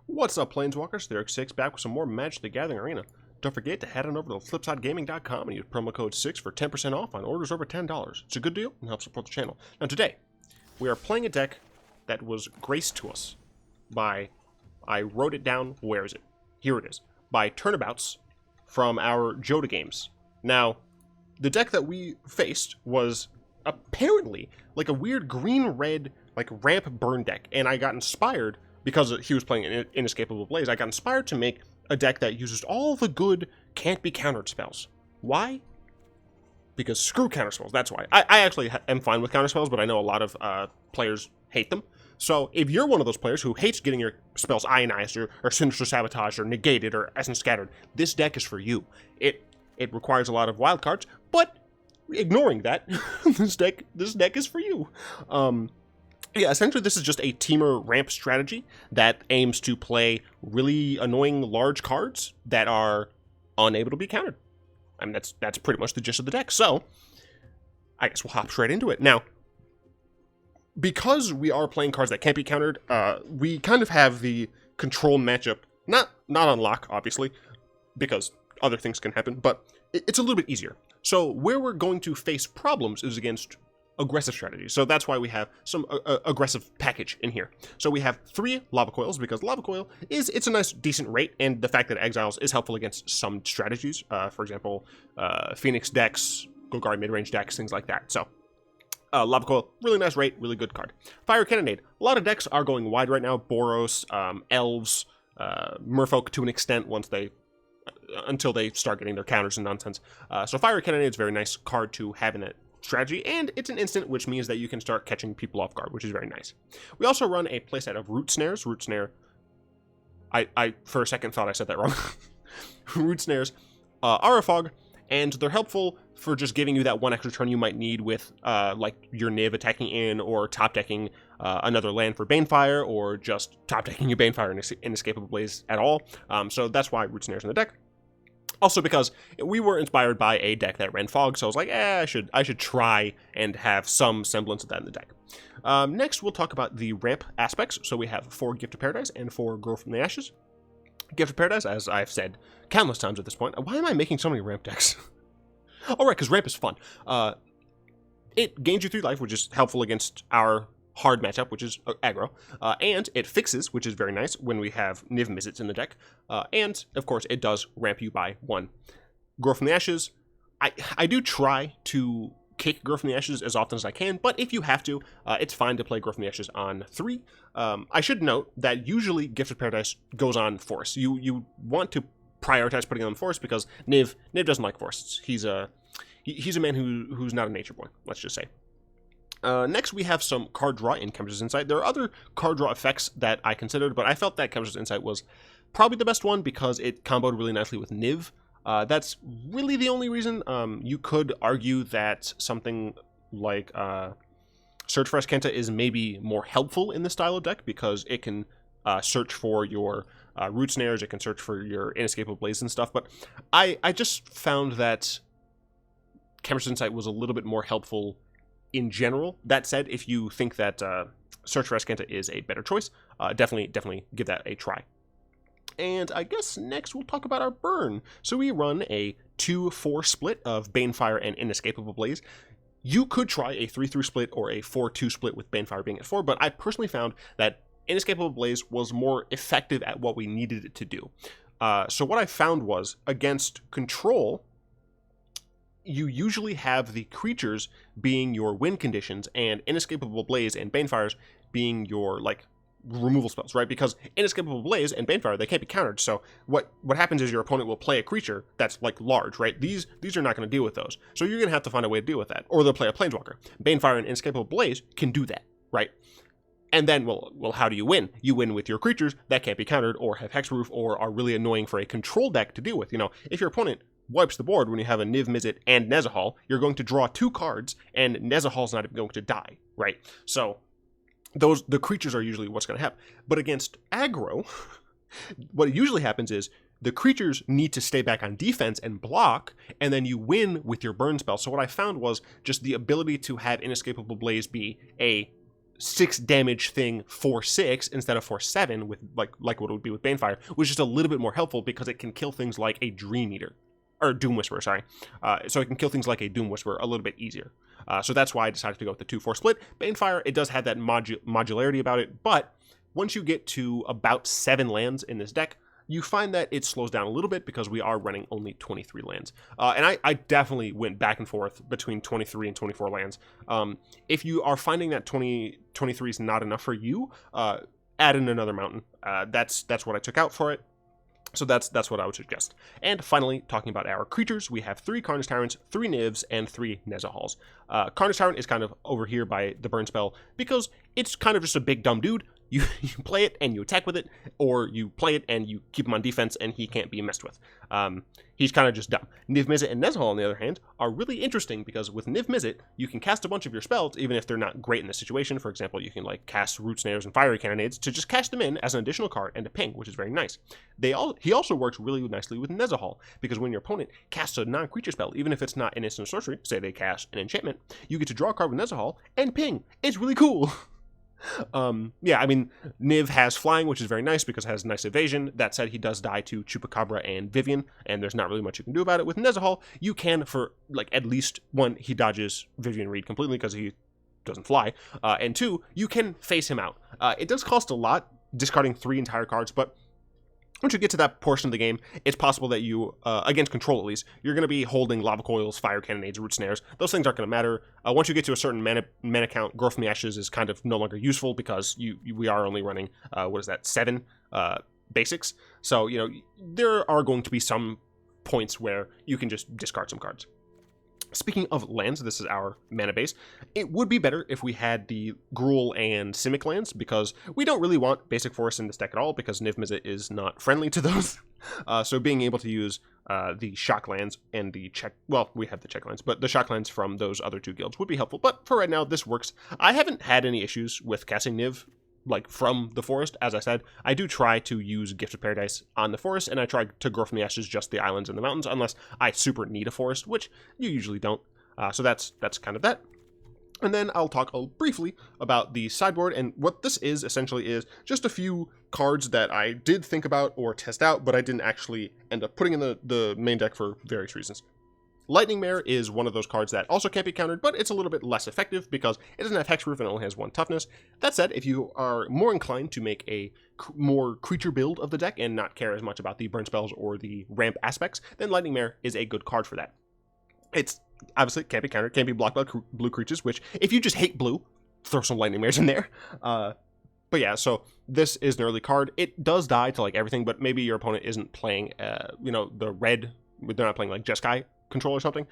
What's up, Planeswalkers? Therex6 back with some more Magic the Gathering Arena. Don't forget to head on over to flipsidegaming.com and use promo code 6 for 10% off on orders over $10. It's a good deal and helps support the channel. Now today, we are playing a deck that was graced to us by, I wrote it down, where is it? Here it is. By Turnabouts from our Joda games. Now, the deck that we faced was apparently like a weird green-red like ramp burn deck, and I got inspired because he was playing Inescapable Blaze. I got inspired to make a deck that uses all the good can't-be-countered spells. Why? Because screw counter spells, that's why. I actually am fine with counter spells, but I know a lot of players hate them. So if you're one of those players who hates getting your spells ionized or sinister sabotage or negated or essence scattered, this deck is for you. It requires a lot of wild cards, but ignoring that, this deck is for you. Yeah, essentially this is just a teamer ramp strategy that aims to play really annoying large cards that are unable to be countered. I mean, that's pretty much the gist of the deck. So, I guess we'll hop straight into it. Now, because we are playing cards that can't be countered, we kind of have the control matchup, not on lock, obviously, because other things can happen, but it's a little bit easier. So, where we're going to face problems is against aggressive strategies. So that's why we have some aggressive package in here. So we have 3 Lava Coils, because Lava Coil it's a nice decent rate, and the fact that Exiles is helpful against some strategies, for example, Phoenix decks, Golgari midrange decks, things like that. So Lava Coil, really nice rate, really good card. Fiery Cannonade, a lot of decks are going wide right now. Boros, Elves, Merfolk to an extent until they start getting their counters and nonsense. So Fiery Cannonade is a very nice card to have in that strategy, and it's an instant, which means that you can start catching people off guard, which is very nice. We also run a playset of Root Snares. Root Snare, I for a second thought I said that wrong. Root Snares are a fog, and they're helpful for just giving you that one extra turn you might need with like your Niv attacking in, or top decking another land for Banefire, or just top decking your Banefire and Inescapable Blaze at all. So that's why Root Snare's in the deck. Also because we were inspired by a deck that ran Fog, so I was like, I should try and have some semblance of that in the deck. Next, we'll talk about the ramp aspects. So we have 4 Gift of Paradise and 4 Grow from the Ashes. Gift of Paradise, as I've said countless times at this point. Why am I making so many ramp decks? Oh, right, because ramp is fun. It gains you 3 life, which is helpful against our hard matchup, which is aggro, and it fixes, which is very nice when we have Niv-Mizzets in the deck, and of course it does ramp you by 1. Grow from the Ashes, I do try to kick Grow from the Ashes as often as I can, but if you have to, it's fine to play Grow from the Ashes on 3. I should note that usually Gift of Paradise goes on Force. You want to prioritize putting it on Force because Niv doesn't like forests. He's a man who's not a nature boy, let's just say. Next, we have some card draw in Chemister's Insight. There are other card draw effects that I considered, but I felt that Chemister's Insight was probably the best one because it comboed really nicely with Niv. That's really the only reason. You could argue that something like Search for Azcanta is maybe more helpful in this style of deck because it can search for your Root Snares, it can search for your Inescapable Blaze and stuff, but I just found that Chemister's Insight was a little bit more helpful in general. That said, if you think that Search for Azcanta is a better choice, definitely give that a try. And I guess next we'll talk about our burn. So we run a 2-4 split of Banefire and Inescapable Blaze. You could try a 3-3 split or a 4-2 split with Banefire being at 4, but I personally found that Inescapable Blaze was more effective at what we needed it to do. So what I found was, against Control, you usually have the creatures being your win conditions and Inescapable Blaze and Banefires being your, like, removal spells, right? Because Inescapable Blaze and Banefire, they can't be countered, so what happens is your opponent will play a creature that's, like, large, right? These are not going to deal with those, so you're going to have to find a way to deal with that, or they'll play a Planeswalker. Banefire and Inescapable Blaze can do that, right? And then, well, how do you win? You win with your creatures that can't be countered, or have hexproof, or are really annoying for a control deck to deal with. You know, if your opponent wipes the board when you have a Niv-Mizzet and Nezahal, you're going to draw 2 cards, and Nezahal's not even going to die, right? So, the creatures are usually what's going to happen. But against aggro, what usually happens is the creatures need to stay back on defense and block, and then you win with your burn spell. So what I found was just the ability to have Inescapable Blaze be a 6 damage thing 4/6 instead of 4/7 with like what it would be with Banefire, was just a little bit more helpful because it can kill things like a Dream Eater. Or Doom Whisperer, sorry. So it can kill things like a Doom Whisperer a little bit easier. So that's why I decided to go with the 2/4 split. Banefire, it does have that modularity about it, but once you get to about 7 lands in this deck, you find that it slows down a little bit because we are running only 23 lands. And I definitely went back and forth between 23 and 24 lands. If you are finding that 23 is not enough for you, add in another mountain. That's what I took out for it. So that's what I would suggest. And finally, talking about our creatures, we have 3 Carnage Tyrants, 3 Nivs, and 3 Nezahals. Carnage Tyrant is kind of over here by the burn spell because it's kind of just a big dumb dude. You play it and you attack with it, or you play it and you keep him on defense and he can't be messed with. He's kind of just dumb. Niv-Mizzet and Nezahal, on the other hand, are really interesting because with Niv-Mizzet, you can cast a bunch of your spells, even if they're not great in this situation. For example, you can like cast Root Snares and Fiery Cannonades to just cast them in as an additional card and a ping, which is very nice. He also works really nicely with Nezahal, because when your opponent casts a non-creature spell, even if it's not an instant sorcery, say they cast an enchantment, you get to draw a card with Nezahal and ping. It's really cool. Yeah, I mean, Niv has flying, which is very nice because it has nice evasion. That said, he does die to Chupacabra and Vivian, and there's not really much you can do about it. With Nezahal, you can, for like at least 1, he dodges Vivian Reed completely because he doesn't fly, and 2, you can face him out. It does cost a lot, discarding 3 entire cards, but once you get to that portion of the game, it's possible that you, against control at least, you're going to be holding Lava Coils, Fire Cannonades, Root Snares. Those things aren't going to matter. Once you get to a certain mana count, Growth from the Ashes is kind of no longer useful because we are only running, 7 basics. So, there are going to be some points where you can just discard some cards. Speaking of lands, this is our mana base. It would be better if we had the Gruul and Simic lands, because we don't really want basic forests in this deck at all, because Niv-Mizzet is not friendly to those. So being able to use the shock lands and the check, well, we have the check lands, but the shock lands from those other 2 guilds would be helpful. But for right now, this works. I haven't had any issues with casting Niv like from the forest. As I said, I do try to use Gift of Paradise on the forest, and I try to grow from the ashes just the islands and the mountains, unless I super need a forest, which you usually don't. So that's kind of that. And then I'll talk briefly about the sideboard, and what this is essentially is just a few cards that I did think about or test out, but I didn't actually end up putting in the main deck for various reasons. Lightning Mare is one of those cards that also can't be countered, but it's a little bit less effective because it doesn't have hexproof and only has 1 toughness. That said, if you are more inclined to make a more creature build of the deck and not care as much about the burn spells or the ramp aspects, then Lightning Mare is a good card for that. It's obviously can't be countered, can't be blocked by blue creatures, which if you just hate blue, throw some Lightning Mares in there. But yeah, so this is an early card. It does die to like everything, but maybe your opponent isn't playing, the red, they're not playing like Jeskai Control or something,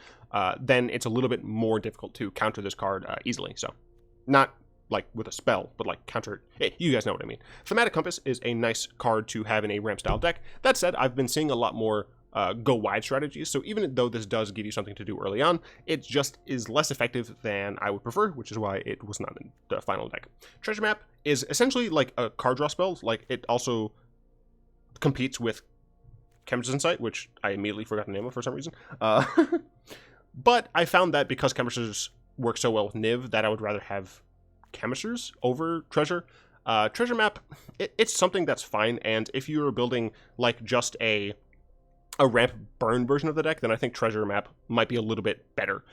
then it's a little bit more difficult to counter this card easily. So not like with a spell, but like counter it. You guys know what I mean. Thematic Compass is a nice card to have in a ramp style deck. That said, I've been seeing a lot more go wide strategies, so even though this does give you something to do early on, it just is less effective than I would prefer, which is why it was not in the final deck. Treasure Map is essentially like a card draw spell. Like, it also competes with Chemister's Insight, which I immediately forgot the name of for some reason. But I found that because Chemister's work so well with Niv, that I would rather have Chemister's over Treasure. Treasure Map, it's something that's fine, and if you're building like just a ramp burn version of the deck, then I think Treasure Map might be a little bit better,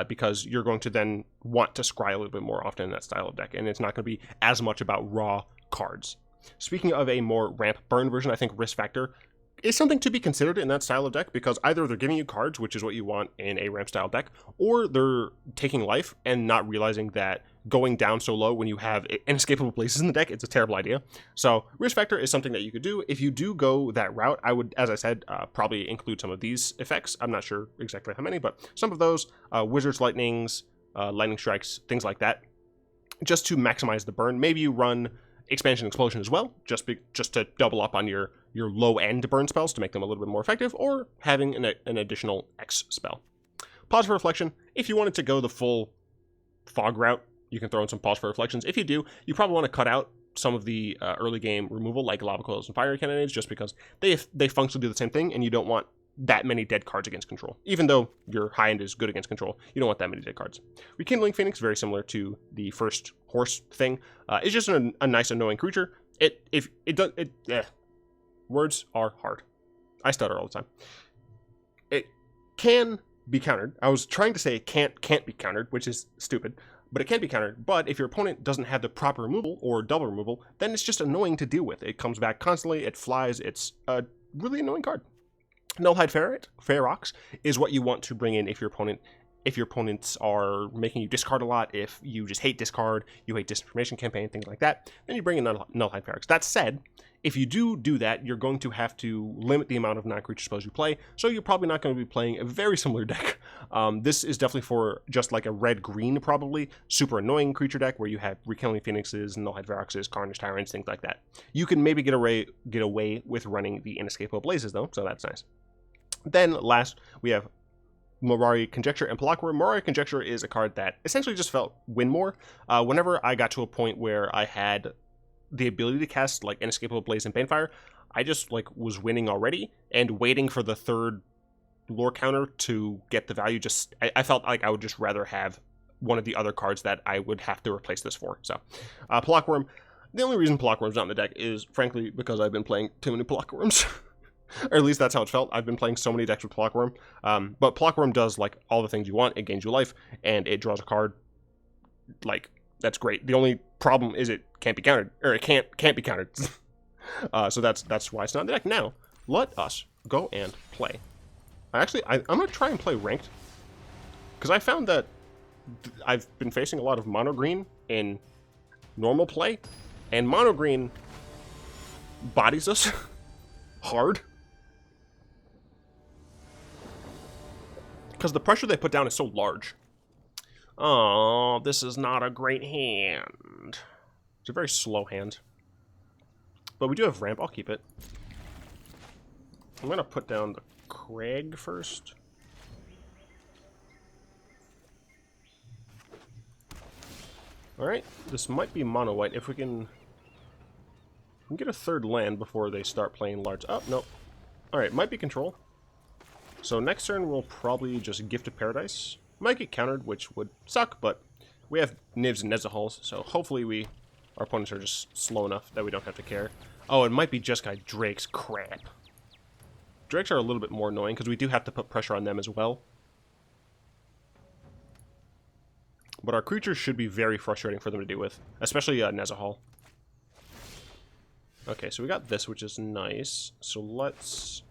because you're going to then want to scry a little bit more often in that style of deck, and it's not going to be as much about raw cards. Speaking of a more ramp burn version, I think Risk Factor is something to be considered in that style of deck, because either they're giving you cards, which is what you want in a ramp style deck, or they're taking life and not realizing that going down so low when you have Inescapable Blazes in the deck, it's a terrible idea. So Risk Factor is something that you could do. If you do go that route, I would, as I said, probably include some of these effects. I'm not sure exactly how many, but some of those, Wizard's Lightnings, Lightning Strikes, things like that, just to maximize the burn. Maybe you run Expansion Explosion as well, just to double up on your low-end burn spells to make them a little bit more effective, or having an additional X spell. Pause for Reflection. If you wanted to go the full fog route, you can throw in some Pause for Reflections. If you do, you probably want to cut out some of the early game removal, like Lava Coils and Fiery Cannonades, just because they functionally do the same thing, and you don't want that many dead cards against control. Even though your high end is good against control, you don't want that many dead cards. Rekindling Phoenix, very similar to the first horse thing. It's just a nice annoying creature. Words are hard. I stutter all the time. It can be countered. I was trying to say it can't be countered, which is stupid, but it can be countered. But if your opponent doesn't have the proper removal or double removal, then it's just annoying to deal with. It comes back constantly, it flies, it's a really annoying card. Nullhide Ferox is what you want to bring in if your opponents are making you discard a lot, if you just hate discard, you hate disinformation campaign, things like that, then you bring in Nullhide Ferox. That said, if you do that, you're going to have to limit the amount of non-creature spells you play, so you're probably not going to be playing a very similar deck. This is definitely for just like a red-green, probably, super annoying creature deck where you have Rekindling Phoenixes, Nullhide Feroxes, Carnage Tyrants, things like that. You can maybe get away with running the Inescapable Blazes, though, so that's nice. Then, last, we have Mirari Conjecture and Palakworm. Mirari Conjecture is a card that essentially just felt win more. Whenever I got to a point where I had the ability to cast like Inescapable Blaze and Banefire, I just like was winning already and waiting for the third lore counter to get the value. I felt like I would just rather have one of the other cards that I would have to replace this for. So Palakworm, the only reason Palakworm's not in the deck is frankly because I've been playing too many Palakworms. Or at least that's how it felt. I've been playing so many decks with Palakworm. But Palakworm does like all the things you want. It gains you life, and it draws a card. Like, that's great. The only problem is it can't be countered. Or it can't be countered. So that's why it's not in the deck. Now, let us go and play. I'm going to try and play ranked. Because I found that I've been facing a lot of mono green in normal play. And mono green bodies us hard. Because the pressure they put down is so large. Oh, this is not a great hand. It's a very slow hand. But we do have ramp. I'll keep it. I'm going to put down the Crag first. Alright, this might be mono white. If we can get a third land before they start playing large. Oh, no. Alright, might be control. So next turn we'll probably just Gift of Paradise. Might get countered, which would suck, but we have Nivs and Nezahals, so hopefully our opponents are just slow enough that we don't have to care. Oh, it might be Jeskai Drakes. Crap. Drakes are a little bit more annoying because we do have to put pressure on them as well. But our creatures should be very frustrating for them to deal with, especially Nezahal. Okay, so we got this, which is nice. So let's...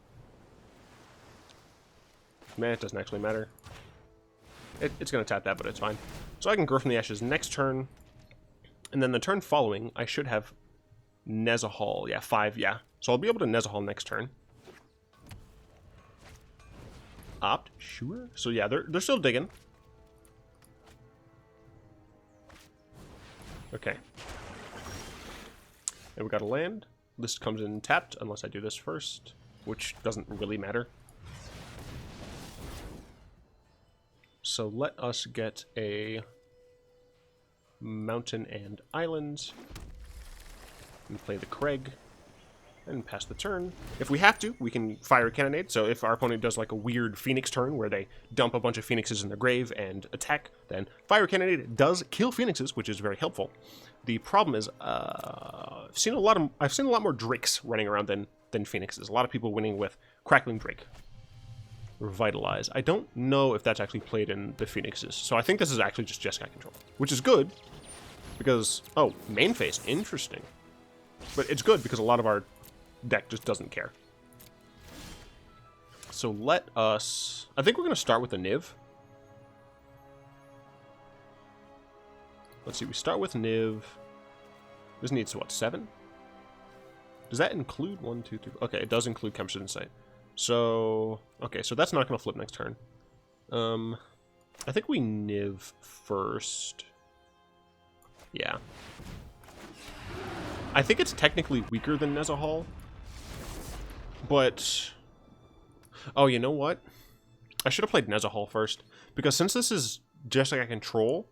Man, it doesn't actually matter. It's going to tap that, but it's fine. So I can Growth from the Ashes next turn. And then the turn following, I should have Nezahal. Yeah, 5, yeah. So I'll be able to Nezahal next turn. Opt, sure. So yeah, they're still digging. Okay. And we got a land. This comes in tapped, unless I do this first, which doesn't really matter. So let us get a mountain and islands. And play the Crag. And pass the turn. If we have to, we can Fiery Cannonade. So if our opponent does like a weird Phoenix turn where they dump a bunch of Phoenixes in their grave and attack, then Fiery Cannonade does kill Phoenixes, which is very helpful. The problem is, I've seen a lot more Drakes running around than Phoenixes. A lot of people winning with Crackling Drake. Revitalize. I don't know if that's actually played in the Phoenixes. So I think this is actually just Jeskai Control, which is good because, oh, main phase, interesting. But it's good because a lot of our deck just doesn't care. So let us... I think we're going to start with a Niv. Let's see, we start with Niv. This needs, what, 7? Does that include 1, 2, 3? Okay, it does include Chemister Insight. So, okay, so that's not going to flip next turn. I think we Niv first. Yeah. I think it's technically weaker than Nezahal. But... Oh, you know what? I should have played Nezahal first. Because since this is Jeskai Control,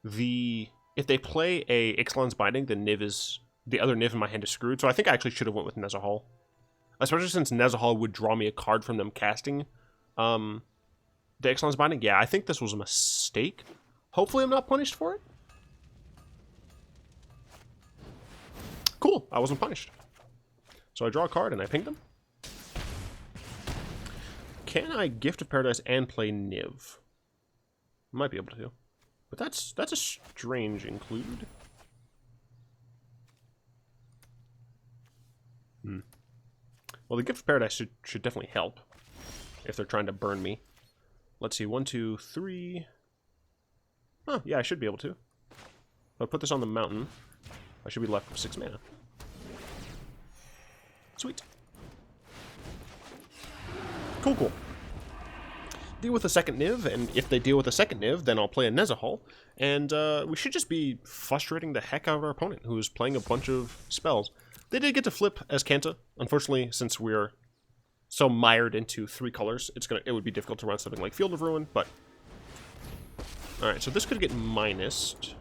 if they play a Ixalan's Binding, the other Niv in my hand is screwed. So I think I actually should have went with Nezahal. Especially since Nezahal would draw me a card from them casting the Ixalan's Binding. Yeah, I think this was a mistake. Hopefully I'm not punished for it. Cool, I wasn't punished. So I draw a card and I ping them. Can I Gift of Paradise and play Niv? Might be able to. But that's a strange include. Well, the Gift of Paradise should definitely help if they're trying to burn me. Let's see, 1, 2, 3. Oh, yeah, I should be able to. If I put this on the mountain, I should be left with 6 mana. Sweet. Cool, cool. Deal with a second Niv, and if they deal with a second Niv, then I'll play a Nezahal, and we should just be frustrating the heck out of our opponent, who is playing a bunch of spells. They did get to flip as Kanta. Unfortunately, since we're so mired into 3 colors, it would be difficult to run something like Field of Ruin, but... Alright, so this could get minused.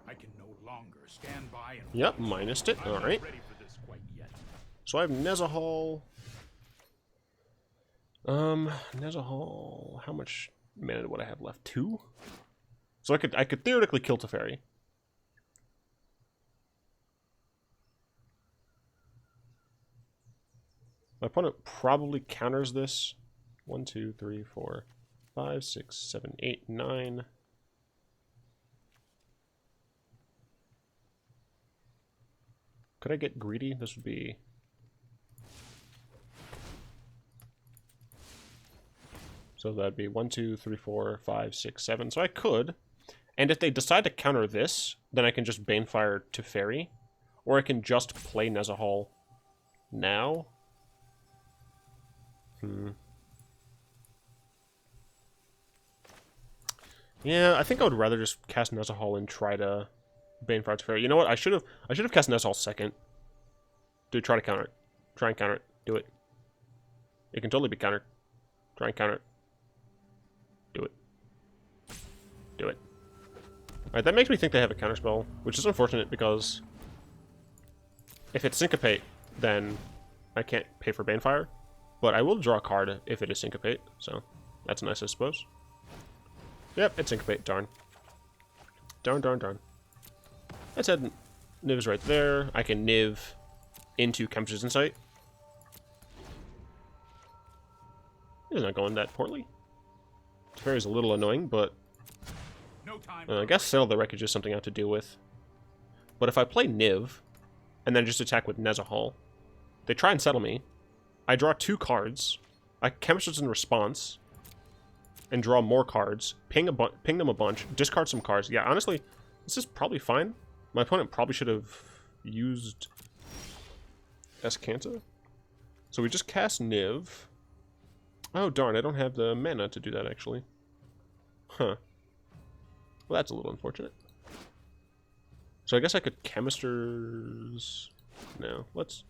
I can no longer stand by and Yep, minused it. Alright. So I have Nezahal. Nezahal. How much mana would I have left? 2? So I could theoretically kill Teferi. My opponent probably counters this. 1, 2, 3, 4, 5, 6, 7, 8, 9. Could I get greedy? This would be... So that'd be 1, 2, 3, 4, 5, 6, 7. So I could. And if they decide to counter this, then I can just Banefire Teferi. Or I can just play Nezahal now. Yeah, I think I would rather just cast Nezahal and try to Banefire Teferi. You know what? I should have cast Nezahal second. Dude, try to counter it. Try and counter it. Do it. It can totally be countered. Try and counter it. Do it. Do it. Alright, that makes me think they have a counterspell, which is unfortunate because if it's Syncopate, then I can't pay for Banefire. But I will draw a card if it is Syncopate, so that's nice, I suppose. Yep, it's Syncopate, darn. Darn, darn, darn. That said, Niv's right there. I can Niv into Chemister's Insight. It's not going that poorly. Teferi's a little annoying, but I guess Sail the Wreckage is something I have to deal with. But if I play Niv, and then just attack with Nezahal, they try and settle me. I draw 2 cards. I Chemister's in response, and draw more cards. Ping them a bunch. Discard some cards. Yeah, honestly, this is probably fine. My opponent probably should have used Escanta. So we just cast Niv. Oh darn, I don't have the mana to do that actually. Huh. Well, that's a little unfortunate. So I guess I could Chemister's... No, let's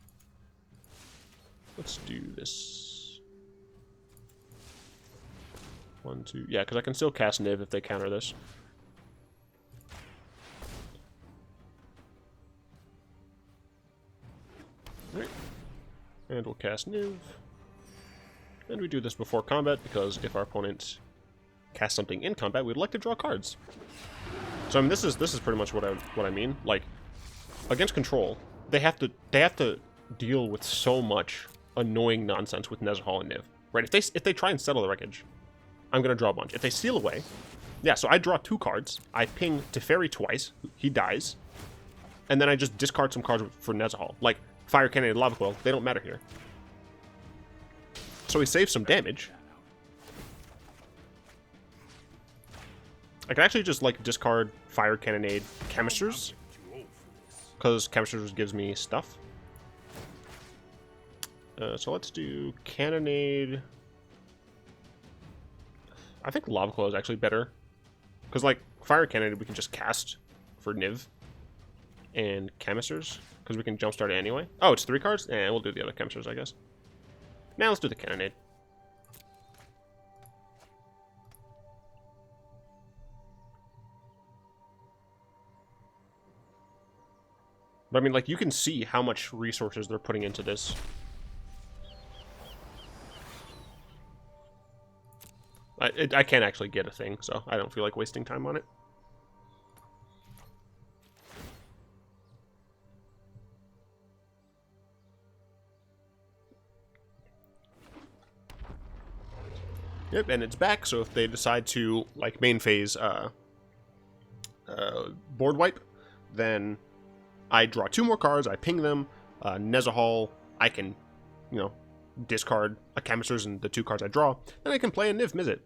do this. 1, 2... Yeah, because I can still cast Niv if they counter this. Alright. And we'll cast Niv. And we do this before combat, because if our opponent casts something in combat, we'd like to draw cards. So I mean, this is pretty much what I mean. Like, against control, they have to deal with so much annoying nonsense with Nezahal and Niv. Right? If they try and settle the wreckage, I'm gonna draw a bunch. If they seal away, yeah. So I draw 2 cards. I ping Teferi twice. He dies, and then I just discard some cards for Nezahal, like Fiery Cannonade, Lava Coil. They don't matter here. So he saves some damage. I can actually just like discard Fire Cannonade Chemisters, because Chemisters gives me stuff. So let's do Cannonade. I think Lava Coil is actually better, because like Fire Cannonade we can just cast for Niv and Chemisters, because we can jumpstart it anyway. Oh, it's 3 cards? Eh, we'll do the other Chemisters, I guess. Now let's do the Cannonade. But I mean, like, you can see how much resources they're putting into this. I can't actually get a thing, so I don't feel like wasting time on it. Yep, and it's back, so if they decide to, like, main phase board wipe, then I draw 2 more cards, I ping them, Nezahal, I can, you know, discard a Chemisters and the 2 cards I draw, then I can play a Niv-Mizzet.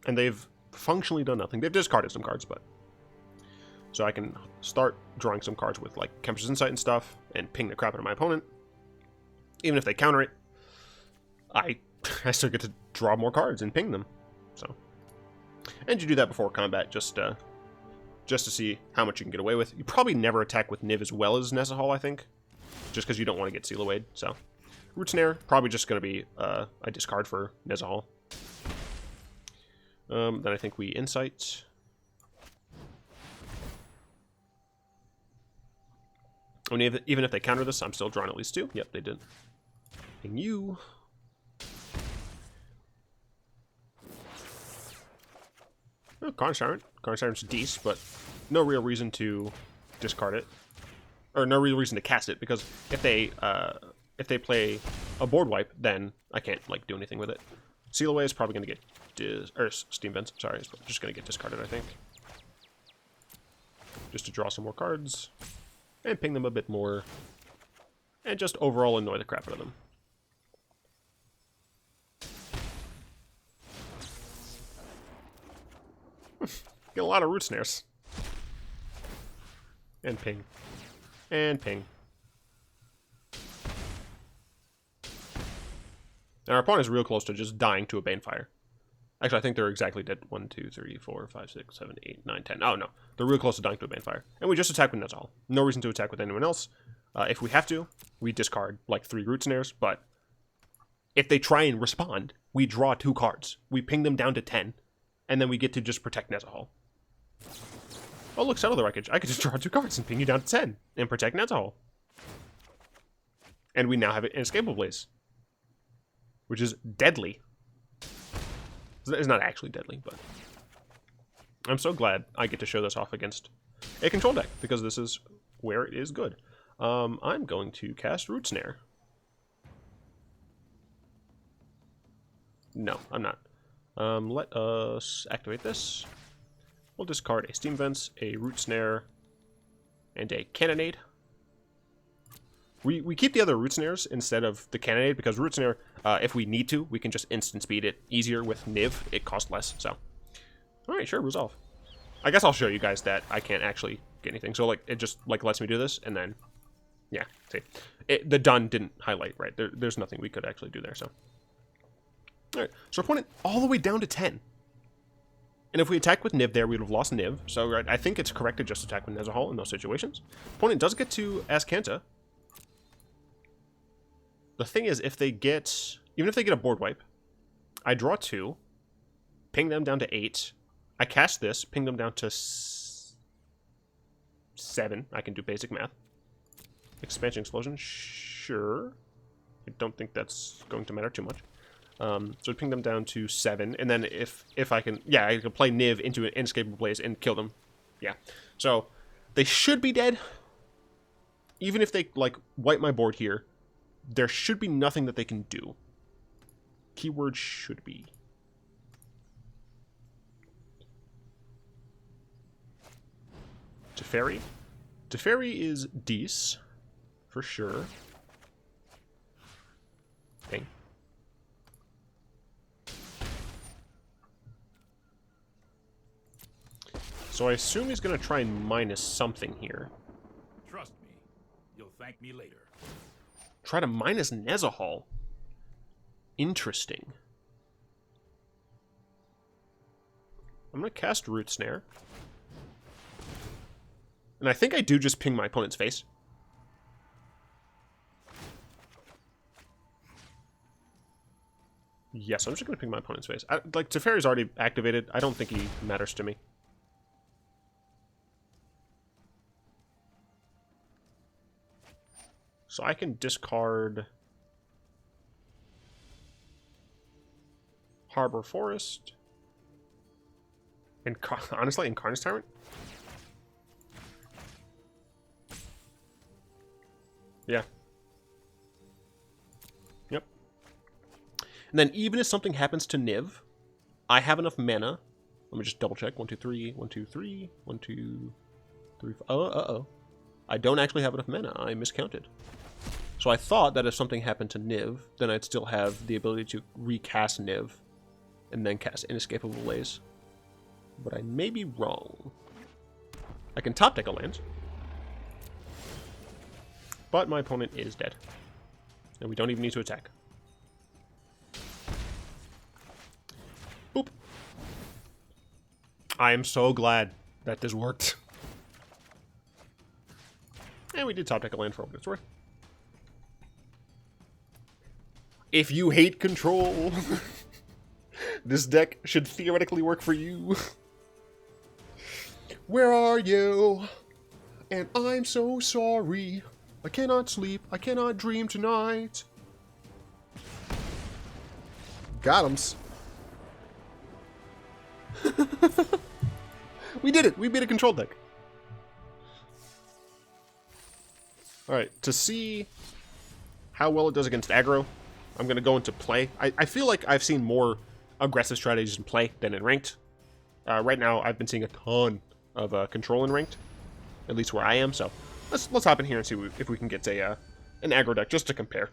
And they've functionally done nothing. They've discarded some cards, but... So I can start drawing some cards with, like, Chemister's Insight and stuff, and ping the crap out of my opponent. Even if they counter it, I still get to draw more cards and ping them. So, and you do that before combat, just to see how much you can get away with. You probably never attack with Niv as well as Nezahal, I think, just because you don't want to get Seal Awayed. So, Root Snare, probably just going to be a discard for Nezahal. Then I think we Insight. I mean, even if they counter this, I'm still drawing at least 2. Yep, they did. And you... Oh, Carnage Tyrant. Carnage Tyrant's decent, but no real reason to discard it. Or no real reason to cast it, because if they play a board wipe, then I can't, like, do anything with it. Seal Away is probably going to get... or Steam Vents, sorry, is just going to get discarded, I think. Just to draw some more cards. And ping them a bit more. And just overall annoy the crap out of them. Get a lot of Root Snares. And ping. And ping. And our opponent is real close to just dying to a Banefire. Actually, I think they're exactly dead. 1, 2, 3, 4, 5, 6, 7, 8, 9, 10. Oh, no. They're real close to dying to a Banefire. And we just attack with Nezahal. No reason to attack with anyone else. If we have to, we discard like 3 Root Snares, but if they try and respond, we draw 2 cards. We ping them down to 10, and then we get to just protect Nezahal. Oh, look, Settle the Wreckage. I could just draw 2 cards and ping you down to 10 and protect Nezahal. And we now have an Inescapable Blaze, which is deadly. It's not actually deadly, but I'm so glad I get to show this off against a control deck, because this is where it is good. I'm going to cast Root Snare. No, I'm not. Let us activate this. We'll discard a Steam Vents, a Root Snare, and a Cannonade. We keep the other Root Snares instead of the Cannonade, because Root Snare, if we need to, we can just instant speed it easier with Niv. It costs less, so. Alright, sure, resolve. I guess I'll show you guys that I can't actually get anything. So, like, it just, like, lets me do this, and then, yeah, see. The done didn't highlight, right? There's nothing we could actually do there, so. Alright, so our opponent all the way down to 10. And if we attack with Niv there, we would have lost Niv. So, right, I think it's correct to just attack with Nezahal in those situations. Opponent does get to Azcanta. The thing is, if they get... Even if they get a board wipe, I draw 2, ping them down to 8. I cast this, ping them down to 7. I can do basic math. Expansion Explosion, sure. I don't think that's going to matter too much. So ping them down to 7, and then if I can... Yeah, I can play Niv into an Inescapable Blaze and kill them. Yeah. So, they should be dead. Even if they, like, wipe my board here, there should be nothing that they can do. Keyword should be. Teferi. Teferi is Dees, for sure. Ping. So I assume he's going to try and minus something here. Trust me, you'll thank me later. Try to minus Nezahal. Interesting. I'm going to cast Root Snare. And I think I do just ping my opponent's face. Yes, I'm just going to ping my opponent's face. Like, Teferi's already activated. I don't think he matters to me. So I can discard Harbor Forest. And honestly, in Carnage Tyrant? Yeah. Yep. And then even if something happens to Niv, I have enough mana. Let me just double check. 1, 2, 3. 1, 2, 3. 1, 2, 3. Oh. I don't actually have enough mana. I miscounted. So I thought that if something happened to Niv, then I'd still have the ability to recast Niv and then cast Inescapable Blaze. But I may be wrong. I can top deck a land. But my opponent is dead. And we don't even need to attack. Boop. I am so glad that this worked. And we did top deck a land for what it's worth. If you hate control, this deck should theoretically work for you. Where are you? And I'm so sorry. I cannot sleep. I cannot dream tonight. Got 'ems. We did it. We beat a control deck. Alright, to see how well it does against aggro, I'm going to go into play. I feel like I've seen more aggressive strategies in play than in ranked. Right now, I've been seeing a ton of control in ranked, at least where I am. So let's hop in here and see if we can get an aggro deck just to compare.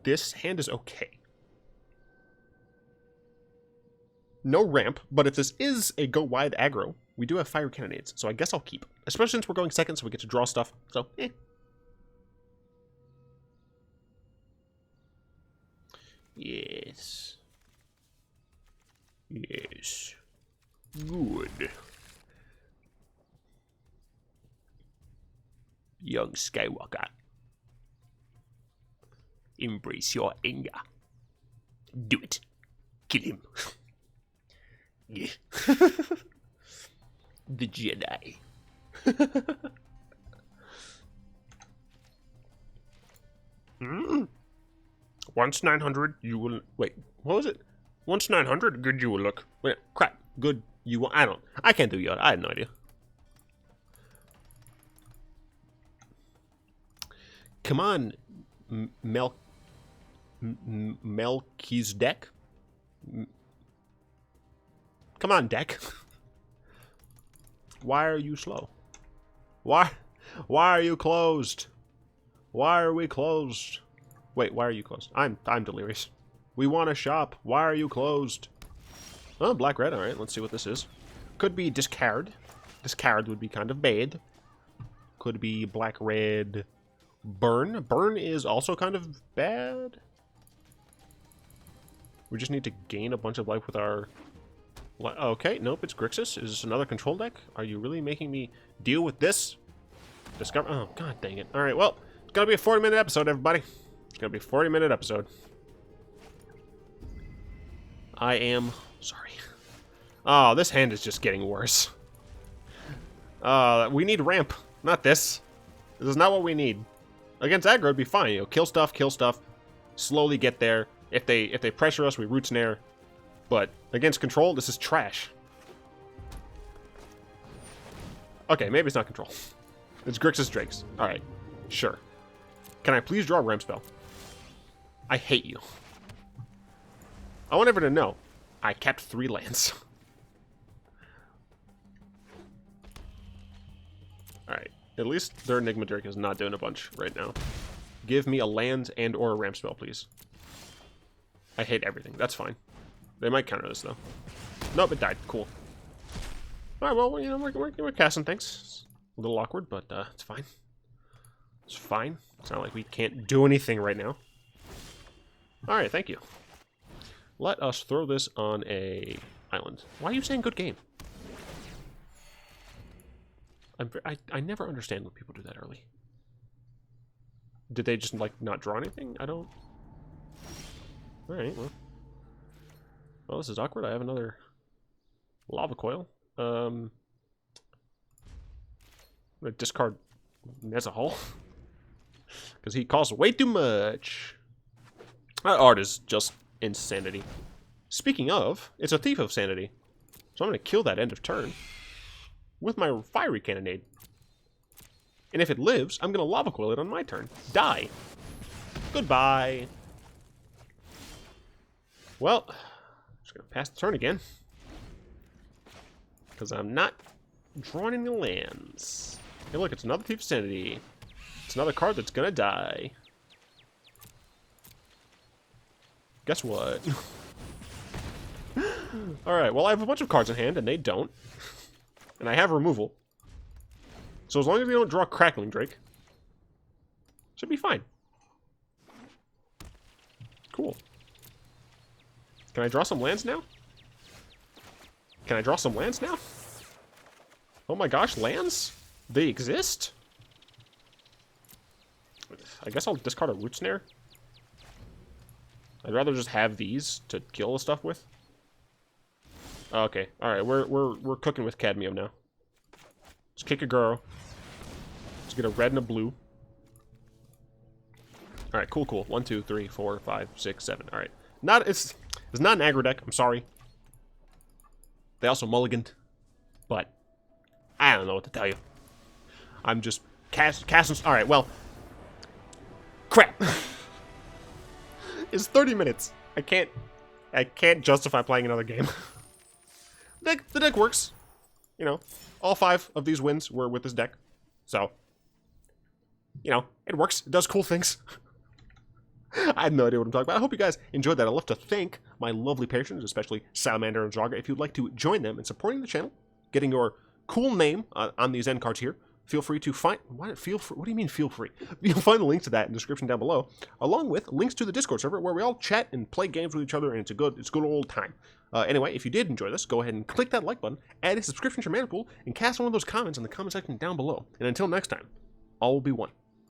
This hand is okay. No ramp, but if this is a go wide aggro, we do have Fiery Cannonades, so I guess I'll keep. Especially since we're going second, so we get to draw stuff. So, eh. Yes. Yes. Good. Young Skywalker. Embrace your anger. Do it. Kill him. Yeah. The Jedi. Once 900, you will... Wait, what was it? Once 900, good you will look. Wait, crap. Good you will... I can't do Yoda. I have no idea. Come on, Melchizedek. Come on, deck. Why are you slow? Why are you closed? Why are we closed? Wait, why are you closed? I'm delirious. We want to shop. Why are you closed? Oh, black red. All right, let's see what this is. Could be discard. Discard would be kind of bad. Could be black red. Burn. Burn is also kind of bad. We just need to gain a bunch of life with our... Okay, nope, it's Grixis. Is this another control deck? Are you really making me deal with this? Discover... Oh, god dang it. Alright, well, it's gonna be a 40-minute episode, everybody. It's gonna be a 40-minute episode. I am sorry. Oh, this hand is just getting worse. We need ramp, not this. This is not what we need. Against aggro, it'd be fine. You know, kill stuff, slowly get there. If they pressure us, we root snare. But against control, this is trash. Okay, maybe it's not control. It's Grixis Drakes. Alright, sure. Can I please draw a ramp spell? I hate you. I want everyone to know, I kept 3 lands. Alright, at least their Enigma Drake is not doing a bunch right now. Give me a land and or a ramp spell, please. I hate everything. That's fine. They might counter this, though. Nope, it died. Cool. Alright, well, you know, we're casting things. It's a little awkward, but it's fine. It's fine. It's not like we can't do anything right now. Alright, thank you. Let us throw this on a island. Why are you saying good game? I never understand when people do that early. Did they just, like, not draw anything? I don't... Alright, well. Well, this is awkward. I have another Lava Coil. I'm gonna discard Nezahal. Because he costs way too much. That art is just insanity. Speaking of, it's a Thief of Sanity. So I'm going to kill that end of turn with my Fiery Cannonade. And if it lives, I'm going to Lava Coil it on my turn. Die. Goodbye. Well, just going to pass the turn again. Because I'm not drawing any lands. Hey, look, it's another Thief of Sanity. It's another card that's going to die. Guess what? Alright, well, I have a bunch of cards in hand, and they don't. And I have removal. So as long as we don't draw Crackling Drake, should be fine. Cool. Can I draw some lands now? Can I draw some lands now? Oh my gosh, lands? They exist? I guess I'll discard a Root Snare. I'd rather just have these to kill the stuff with. Okay, alright, we're cooking with cadmium now. Let's kick a girl. Let's get a red and a blue. Alright, cool, cool. 1, 2, 3, 4, 5, 6, 7. Alright. It's not an aggro deck, I'm sorry. They also mulliganed. But I don't know what to tell you. I'm just casting. Alright, well. Crap. It's 30 minutes. I can't justify playing another game. The deck works. You know, all 5 of these wins were with this deck. So, you know, it works. It does cool things. I have no idea what I'm talking about. I hope you guys enjoyed that. I'd love to thank my lovely patrons, especially Salamander and Jaga. If you'd like to join them in supporting the channel, getting your cool name on these end cards here, feel free to find... What do you mean feel free? You'll find the link to that in the description down below, along with links to the Discord server where we all chat and play games with each other, and it's a good old time. Anyway, if you did enjoy this, go ahead and click that like button, add a subscription to your mana pool, and cast one of those comments in the comment section down below. And until next time, all will be one.